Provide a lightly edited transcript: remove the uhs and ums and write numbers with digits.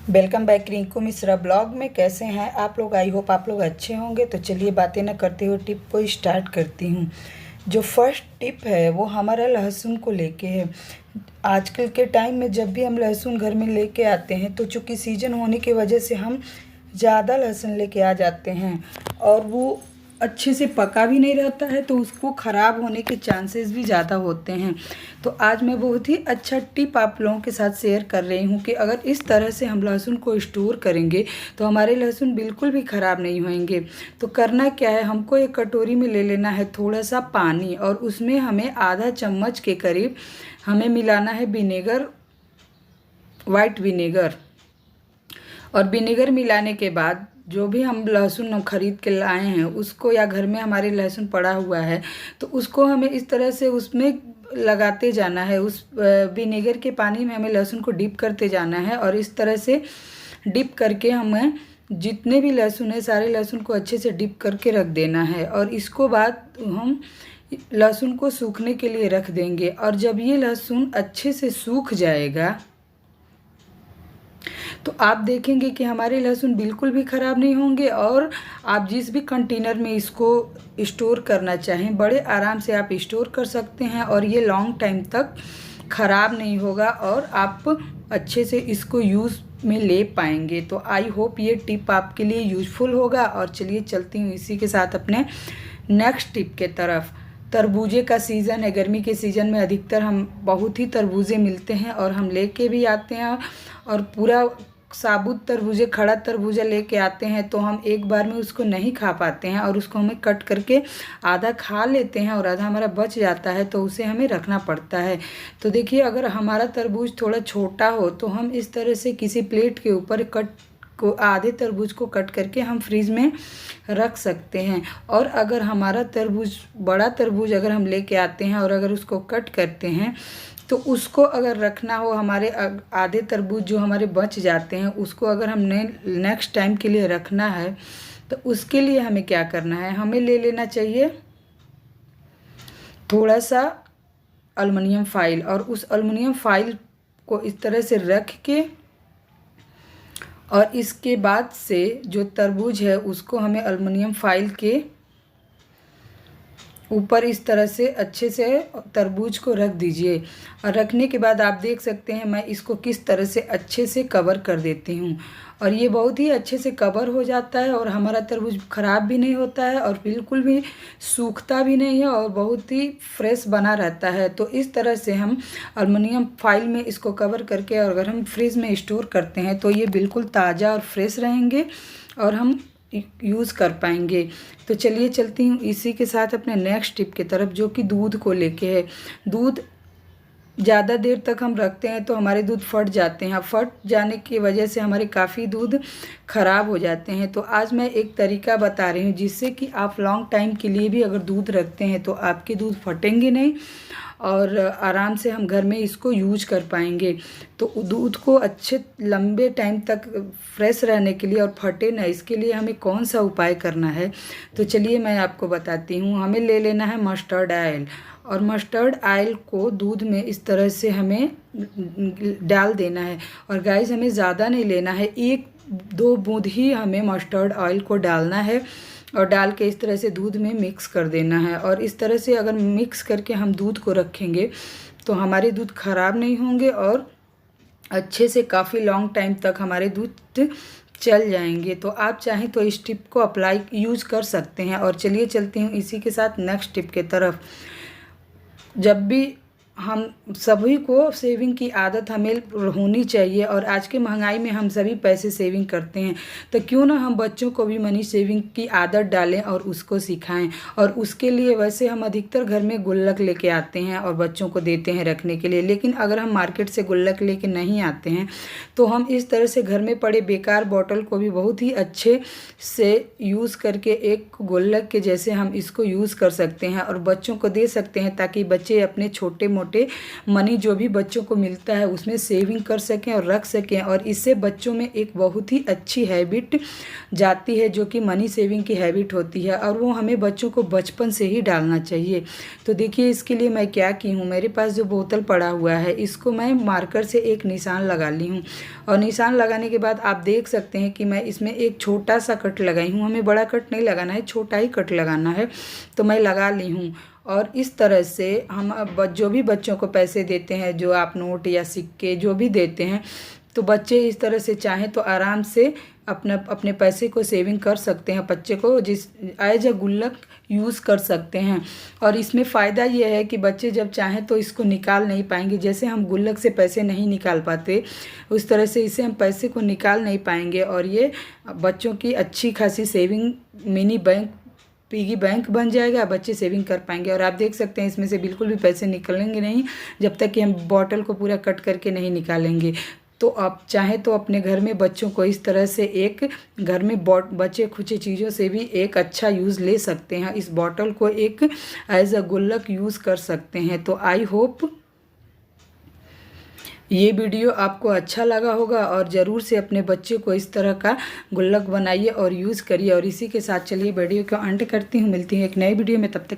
Welcome back Rinku Mishra blog में। कैसे हैं आप लोग? आई होप आप लोग अच्छे होंगे। तो चलिए बातें न करते हुए टिप को स्टार्ट करती हूँ। जो फर्स्ट टिप है वो हमारा लहसुन को लेके है। आजकल के टाइम में जब भी हम लहसुन घर में लेके आते हैं तो चूँकि सीजन होने की वजह से हम ज़्यादा लहसुन लेके आ जाते हैं और वो अच्छे से पका भी नहीं रहता है, तो उसको ख़राब होने के चांसेस भी ज़्यादा होते हैं। तो आज मैं बहुत ही अच्छा टिप आप लोगों के साथ शेयर कर रही हूँ कि अगर इस तरह से हम लहसुन को स्टोर करेंगे तो हमारे लहसुन बिल्कुल भी ख़राब नहीं होंगे। तो करना क्या है, हमको एक कटोरी में ले लेना है थोड़ा सा पानी और उसमें हमें आधा चम्मच के करीब हमें मिलाना है विनेगर, वाइट विनेगर। और विनेगर मिलाने के बाद जो भी हम लहसुन खरीद के लाए हैं उसको, या घर में हमारे लहसुन पड़ा हुआ है तो उसको हमें इस तरह से उसमें लगाते जाना है। उस विनेगर के पानी में हमें लहसुन को डिप करते जाना है और इस तरह से डिप करके हमें जितने भी लहसुन है सारे लहसुन को अच्छे से डिप करके रख देना है। और इसको बाद हम लहसुन को सूखने के लिए रख देंगे। और जब ये लहसुन अच्छे से सूख जाएगा तो आप देखेंगे कि हमारे लहसुन बिल्कुल भी ख़राब नहीं होंगे। और आप जिस भी कंटेनर में इसको स्टोर करना चाहें बड़े आराम से आप स्टोर कर सकते हैं और ये लॉन्ग टाइम तक ख़राब नहीं होगा और आप अच्छे से इसको यूज़ में ले पाएंगे। तो आई होप ये टिप आपके लिए यूज़फुल होगा। और चलिए चलती हूँ इसी के साथ अपने नेक्स्ट टिप के तरफ। तरबूजे का सीज़न है, गर्मी के सीज़न में अधिकतर हम बहुत ही तरबूजे मिलते हैं और हम लेके भी आते हैं। और पूरा साबुत तरबूजे, खड़ा तरबूजा लेके आते हैं तो हम एक बार में उसको नहीं खा पाते हैं और उसको हमें कट करके आधा खा लेते हैं और आधा हमारा बच जाता है, तो उसे हमें रखना पड़ता है। तो देखिए, अगर हमारा तरबूज थोड़ा छोटा हो तो हम इस तरह से किसी प्लेट के ऊपर आधे तरबूज को कट करके हम फ्रीज में रख सकते हैं। और अगर हमारा तरबूज, बड़ा तरबूज अगर हम लेके आते हैं और अगर उसको कट करते हैं तो उसको अगर रखना हो, हमारे आधे तरबूज जो हमारे बच जाते हैं उसको अगर हमने नेक्स्ट टाइम के लिए रखना है तो उसके लिए हमें क्या करना है, हमें ले लेना चाहिए थोड़ा सा एल्युमिनियम फॉइल। और उस एल्युमिनियम फॉइल को इस तरह से रख के और इसके बाद से जो तरबूज है उसको हमें एल्युमिनियम फॉइल के ऊपर इस तरह से अच्छे से तरबूज को रख दीजिए। और रखने के बाद आप देख सकते हैं मैं इसको किस तरह से अच्छे से कवर कर देती हूँ और ये बहुत ही अच्छे से कवर हो जाता है और हमारा तरबूज ख़राब भी नहीं होता है और बिल्कुल भी सूखता भी नहीं है और बहुत ही फ्रेश बना रहता है। तो इस तरह से हम एल्युमिनियम फॉइल में इसको कवर करके और अगर हम फ्रिज में स्टोर करते हैं तो ये बिल्कुल ताज़ा और फ्रेश रहेंगे और हम यूज़ कर पाएंगे। तो चलिए चलती हूँ इसी के साथ अपने नेक्स्ट टिप की तरफ, जो कि दूध को लेके है। दूध ज़्यादा देर तक हम रखते हैं तो हमारे दूध फट जाते हैं। फट जाने की वजह से हमारे काफ़ी दूध ख़राब हो जाते हैं। तो आज मैं एक तरीका बता रही हूँ जिससे कि आप लॉन्ग टाइम के लिए भी अगर दूध रखते हैं तो आपके दूध फटेंगे नहीं और आराम से हम घर में इसको यूज कर पाएंगे। तो दूध को अच्छे लंबे टाइम तक फ्रेश रहने के लिए और फटे ना, इसके लिए हमें कौन सा उपाय करना है तो चलिए मैं आपको बताती हूँ। हमें ले लेना है मस्टर्ड ऑयल और मस्टर्ड ऑयल को दूध में इस तरह से हमें डाल देना है। और गाइस, हमें ज़्यादा नहीं लेना है, 1-2 बूंद ही हमें मस्टर्ड ऑयल को डालना है और डाल के इस तरह से दूध में मिक्स कर देना है। और इस तरह से अगर मिक्स करके हम दूध को रखेंगे तो हमारे दूध ख़राब नहीं होंगे और अच्छे से काफ़ी लॉन्ग टाइम तक हमारे दूध चल जाएंगे। तो आप चाहें तो इस टिप को अप्लाई यूज़ कर सकते हैं। और चलिए चलती हूँ इसी के साथ नेक्स्ट टिप के तरफ। जब भी हम सभी को सेविंग की आदत हमें होनी चाहिए और आज के महंगाई में हम सभी पैसे सेविंग करते हैं, तो क्यों ना हम बच्चों को भी मनी सेविंग की आदत डालें और उसको सिखाएं। और उसके लिए वैसे हम अधिकतर घर में गुल्लक लेके आते हैं और बच्चों को देते हैं रखने के लिए, लेकिन अगर हम मार्केट से गुल्लक लेके नहीं आते हैं तो हम इस तरह से घर में पड़े बेकार बॉटल को भी बहुत ही अच्छे से यूज़ करके एक गुल्लक के जैसे हम इसको यूज़ कर सकते हैं और बच्चों को दे सकते हैं ताकि बच्चे अपने छोटे मोटे मोटे मनी जो भी बच्चों को मिलता है उसमें सेविंग कर सकें और रख सकें, और इससे बच्चों में एक बहुत ही अच्छी हैबिट जाती है जो कि मनी सेविंग की हैबिट होती है, और वो हमें बच्चों को बचपन से ही डालना चाहिए। तो देखिए इसके लिए मैं क्या की हूँ, मेरे पास जो बोतल पड़ा हुआ है इसको मैं मार्कर से एक निशान लगा ली हूँ, और निशान लगाने के बाद आप देख सकते हैं कि मैं इसमें एक छोटा सा कट लगाई हूँ। हमें बड़ा कट नहीं लगाना है, छोटा ही कट लगाना है, तो मैं लगा ली हूँ। और इस तरह से हम अब जो भी बच्चों को पैसे देते हैं, जो आप नोट या सिक्के जो भी देते हैं, तो बच्चे इस तरह से चाहें तो आराम से अपने पैसे को सेविंग कर सकते हैं, बच्चे को जिस एज अ गुल्लक यूज़ कर सकते हैं। और इसमें फ़ायदा ये है कि बच्चे जब चाहें तो इसको निकाल नहीं पाएंगे। जैसे हम गुल्लक से पैसे नहीं निकाल पाते, उस तरह से इसे हम पैसे को निकाल नहीं पाएंगे, और ये बच्चों की अच्छी खासी saving mini bank piggy bank बन जाएगा, बच्चे सेविंग कर पाएंगे। और आप देख सकते हैं इसमें से बिल्कुल भी पैसे निकलेंगे नहीं जब तक कि हम बॉटल को पूरा कट करके नहीं निकालेंगे। तो आप चाहें तो अपने घर में बच्चों को इस तरह से एक घर में बचे खुचे चीज़ों से भी एक अच्छा यूज़ ले सकते हैं। इस बॉटल को एक एज अ गुल्लक यूज़ कर सकते हैं। तो आई होप ये वीडियो आपको अच्छा लगा होगा, और ज़रूर से अपने बच्चे को इस तरह का गुल्लक बनाइए और यूज़ करिए। और इसी के साथ चलिए वीडियो को एंड करती हूँ, मिलती हूँ एक नई वीडियो में, तब तक